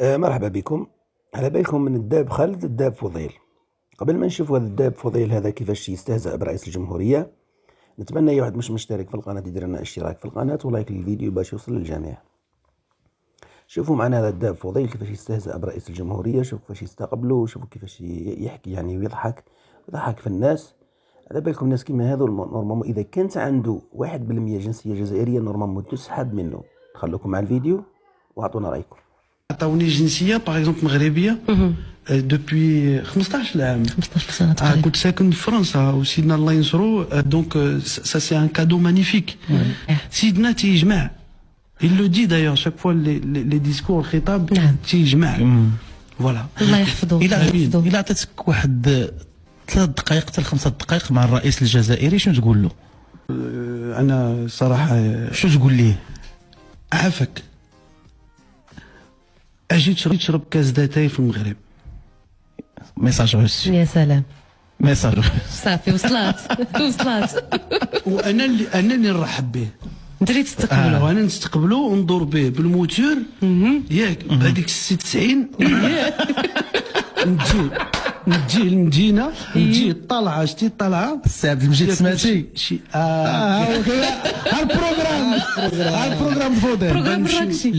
مرحبا بكم. على بالكم من الداب خالد الداب فضيل. قبل ما نشوف هذا الداب فضيل هذا كيفاش يستهزأ برئيس الجمهورية، نتمنى اي واحد مش مشترك في القناة يدير لنا اشتراك في القناة ولايك للفيديو باش يوصل للجميع. شوفوا معنا هذا الداب فضيل كيفاش يستهزأ برئيس الجمهورية، شوفوا كيفاش يستقبلوا، شوفوا كيفاش يحكي يعني ويضحك في الناس. على بالكم الناس كيما هذو نورمالمون اذا كانت عنده 1% جنسية جزائرية نورمالمون تسحب منه. خلوكم مع الفيديو واعطونا رايكم. عطاوني جنسيه باغ اكزومبل مغربيه دوبوي 15 عام. 15 سنه تقريبا. كنت ساكن في فرنسا وسيدنا الله ينصرو. دونك سا سي ان كادو مانيفيك. سيدنا تيجمع il le dit d'ailleurs chaque fois les discours الخطاب تيجمع. فوالا الله يحفظه. إلا عطيتك واحد 3 دقائق حتى 5 دقائق مع الرئيس الجزائري شنو تقول له؟ انا صراحه شنو تقول ليه؟ عافاك اجي تشرب كاس داتاي في المغرب. ميساج روسي. يا سلام. ميساج صافي وصلات. وانا اللي نرحب به. انت اللي تستقبله. وانا نستقبله وندور به بالموتور ياك بهذيك السي 90 نجي للمدينه نجي طالعه شتي طالعه السي عبد المجيد سمعتي شي ها البروغرام فودي بروغرام الراكسي.